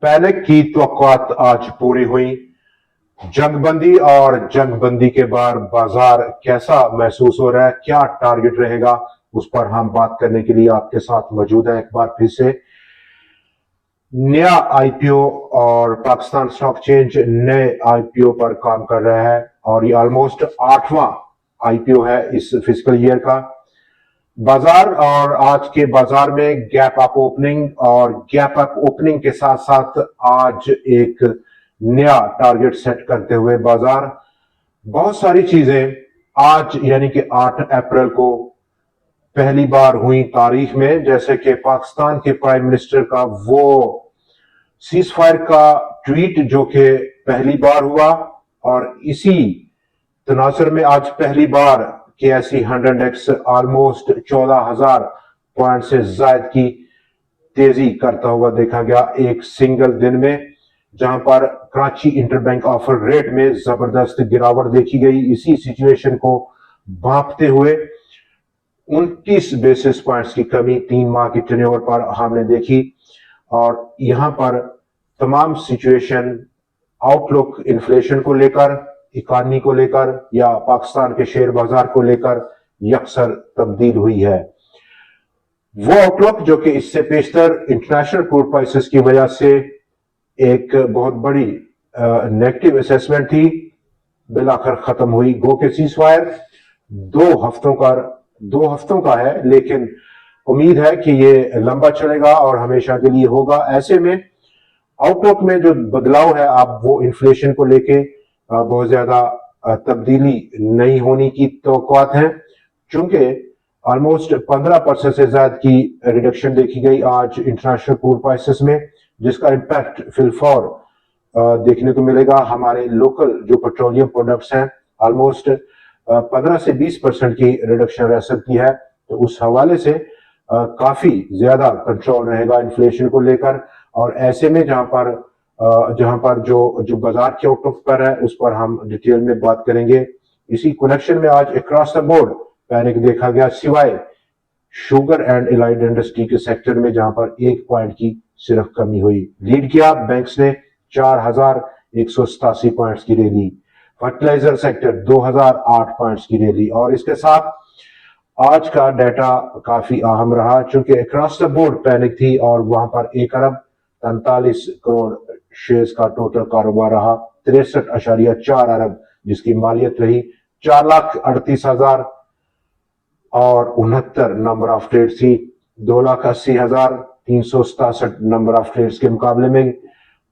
Panic की तवक्कुआत आज पूरी हुई। जंगबंदी और जंगबंदी के बाद बाजार कैसा महसूस हो रहा है, क्या टारगेट रहेगा, उस पर हम बात करने के लिए आपके साथ मौजूद है। एक बार फिर से नया आईपीओ और पाकिस्तान स्टॉक एक्सचेंज नए आईपीओ पर काम कर रहा है और ये ऑलमोस्ट 8वां आईपीओ है इस फिस्कल ईयर का। बाजार और आज के बाजार में गैप अप ओपनिंग और गैप अप ओपनिंग के साथ साथ आज एक नया टारगेट सेट करते हुए बाजार बहुत सारी चीजें आज यानी कि 8 अप्रैल को पहली बार हुई तारीख में, जैसे कि पाकिस्तान के प्राइम मिनिस्टर का वो सीज फायर का ट्वीट जो कि पहली बार हुआ और इसी तनासर में आज पहली बार KSE 100X ऑलमोस्ट 14,000 पॉइंट से जायद की तेजी करता हुआ देखा गया एक सिंगल दिन में, जहां पर कराची इंटरबैंक ऑफर रेट में जबरदस्त गिरावट देखी गई। इसी सिचुएशन को भांपते हुए 29 बेसिस पॉइंट्स की कमी 3 माह की टर्नओवर पर हमने देखी और यहां पर तमाम सिचुएशन आउटलुक इन्फ्लेशन को लेकर, इकॉनमी को लेकर या पाकिस्तान के शेयर बाजार को लेकर यकसर तब्दील हुई है। वो आउटलुक जो कि इससे पेशतर इंटरनेशनल क्रूड प्राइसेस की वजह से एक बहुत बड़ी नेगेटिव असेसमेंट थी, बिलाखिर खत्म हुई। गो के सीज फायर 2 हफ्तों का है, लेकिन उम्मीद है कि ये लंबा चलेगा और हमेशा के लिए होगा। ऐसे में आउटलुक में जो बदलाव है, आप वो इन्फ्लेशन को लेके बहुत ज्यादा तब्दीली नहीं होने की तवक्कुआत है, चूंकि ऑलमोस्ट 15% से ज्यादा की रिडक्शन देखी गई आज इंटरनेशनल क्रूड प्राइसेस में, जिसका इम्पैक्ट फिलफौर देखने को मिलेगा। हमारे लोकल जो पेट्रोलियम प्रोडक्ट्स हैं ऑलमोस्ट 15 से 20% की रिडक्शन रह सकती है, तो उस हवाले से काफी ज्यादा कंट्रोल रहेगा इन्फ्लेशन को लेकर। और ऐसे में जहां पर जो बाजार के आउटलुक पर है उस पर हम डिटेल में बात करेंगे। इसी कनेक्शन में आज अक्रॉस द बोर्ड पैनिक देखा गया, सिवाय शुगर एंड एलाइड इंडस्ट्री के सेक्टर में, जहां पर 1 पॉइंट की सिर्फ कमी हुई। लीड किया बैंक्स ने 4,187 पॉइंट्स की रैली, फर्टिलाइजर सेक्टर 2,008 पॉइंट्स की रैली। और इसके साथ आज का डाटा काफी अहम रहा, चूंकि अक्रॉस द बोर्ड पैनिक थी और वहां पर 1 अरब 43 करोड़ शेयर्स का टोटल कारोबार रहा, 63.4 अरब जिसकी मालियत रही, 4,38,000 और 69 नंबर ऑफ ट्रेड थी। 2,80,367 नंबर ऑफ ट्रेड्स के मुकाबले में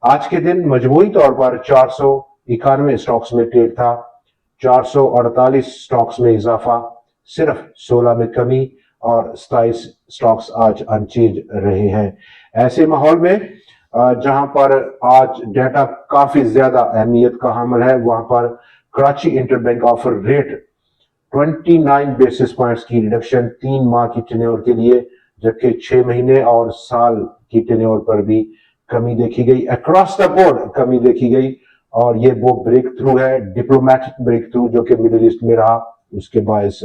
आज के दिन मजमूई तौर पर 491 स्टॉक्स में ट्रेड था, 448 स्टॉक्स में इजाफा, सिर्फ 16 में कमी और 27 स्टॉक्स आज अनचेंज रहे हैं। ऐसे माहौल में जहां पर आज डाटा काफी ज्यादा अहमियत का हामिल है, वहां पर Karachi interbank offer rate 29 basis points की रिडक्शन 3 माह की टेन्योर के लिए, जबकि 6 महीने और साल की टेन्योर पर भी कमी देखी गई। अक्रॉस द बोर्ड कमी देखी गई और ये वो ब्रेक थ्रू है, डिप्लोमेटिक ब्रेक थ्रू जो कि मिडिल ईस्ट में रहा, उसके बायस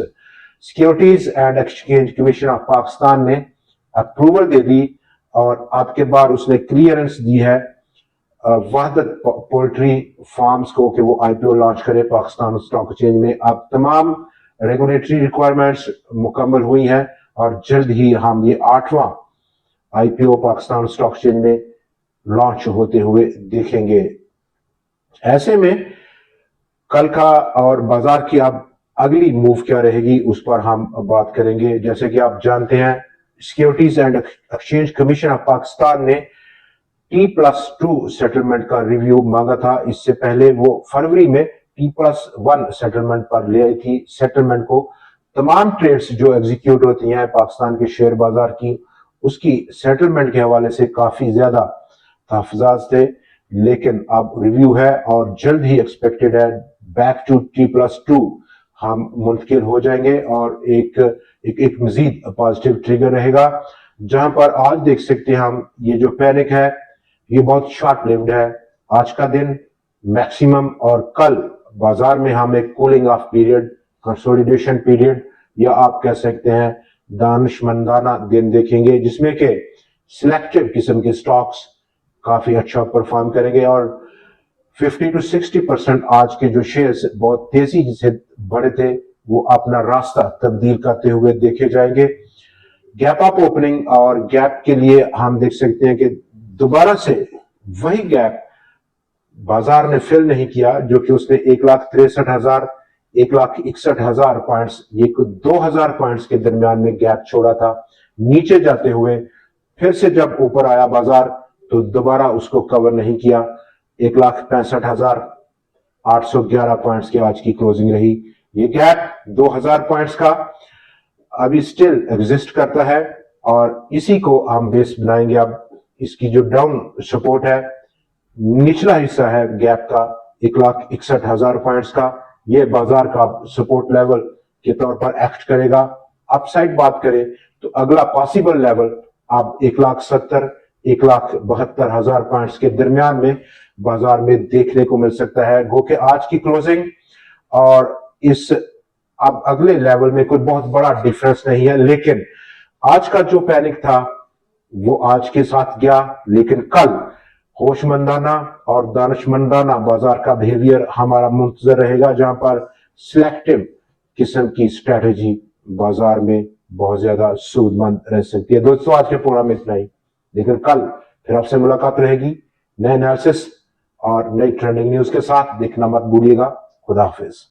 Securities and Exchange Commission of Pakistan ने अप्रूवल दे दी और आपके बाद उसने क्लियरेंस दी है वहदत पोल्ट्री फार्म्स को कि वो आईपीओ लॉन्च करे पाकिस्तान स्टॉक एक्सचेंज में। अब तमाम रेगुलेटरी रिक्वायरमेंट्स मुकम्मल हुई हैं और जल्द ही हम ये 8वां आईपीओ पाकिस्तान स्टॉक एक्सचेंज में लॉन्च होते हुए देखेंगे। ऐसे में कल का और बाजार की अब अगली मूव क्या रहेगी उस पर हम बात करेंगे। जैसे कि आप जानते हैं, securities and Exchange Commission of Pakistan ने T+2 सेटलमेंट का रिव्यू मांगा था। इससे पहले वो फरवरी में T+1 सेटलमेंट पर ले आई थी। सेटलमेंट को तमाम ट्रेड्स जो एग्जीक्यूट होती हैं पाकिस्तान के शेयर बाजार की, उसकी सेटलमेंट के हवाले से काफी ज्यादा तहफाजात थे, लेकिन अब रिव्यू है और जल्द ही एक्सपेक्टेड है बैक टू T+2 हम मुंतकिल हो जाएंगे और एक मजीद पॉजिटिव ट्रिगर रहेगा। जहां पर आज देख सकते हैं हम, ये जो पैनिक है ये बहुत शॉर्ट लिव्ड है। आज का दिन मैक्सिमम और कल बाजार में हम एक cooling of period, consolidation period या आप कह सकते हैं दानिशमंदाना दिन देखेंगे, जिसमें के सिलेक्टिव किस्म के स्टॉक्स काफी अच्छा परफॉर्म करेंगे और 50 to 60% आज के जो शेयर्स बहुत तेजी से बढ़े थे वो अपना रास्ता तब्दील करते हुए देखे जाएंगे। गैप अप ओपनिंग और गैप के लिए हम देख सकते हैं कि दोबारा से वही गैप बाजार ने फिल नहीं किया जो कि उसने 1,63,000 1,61,000 पॉइंट्स ये 2,000 पॉइंट्स के दरमियान में गैप छोड़ा था। नीचे जाते हुए फिर से जब ऊपर आया बाजार तो दोबारा उसको कवर नहीं किया। 1,65,811 पॉइंट्स की आज की क्लोजिंग रही। ये गैप 2,000 पॉइंट्स का अभी स्टिल एग्जिस्ट करता है और इसी को हम बेस बनाएंगे। अब इसकी जो डाउन सपोर्ट है, निचला हिस्सा है गैप का 1,61,000 पॉइंट्स का, ये बाजार का सपोर्ट लेवल के तौर पर एक्ट करेगा। अपसाइड बात करें तो अगला पॉसिबल लेवल अब 1,70,000 1,72,000 पॉइंट्स के दरमियान में बाजार में देखने को मिल सकता है। गो के आज की क्लोजिंग और इस अब अगले लेवल में कोई बहुत बड़ा डिफरेंस नहीं है, लेकिन आज का जो पैनिक था वो आज के साथ गया, लेकिन कल होशमंदाना और दानिशमंदाना बाजार का बिहेवियर हमारा मुंतजर रहेगा, जहां पर सिलेक्टिव किस्म की स्ट्रेटेजी बाजार में बहुत ज्यादा सूदमंद रह सकती है। दोस्तों आज के प्रोग्राम में इतना ही, लेकिन कल फिर आपसे मुलाकात रहेगी नए एनालिसिस और नई ट्रेंडिंग न्यूज के साथ। देखना मत भूलिएगा। खुदा हाफिज।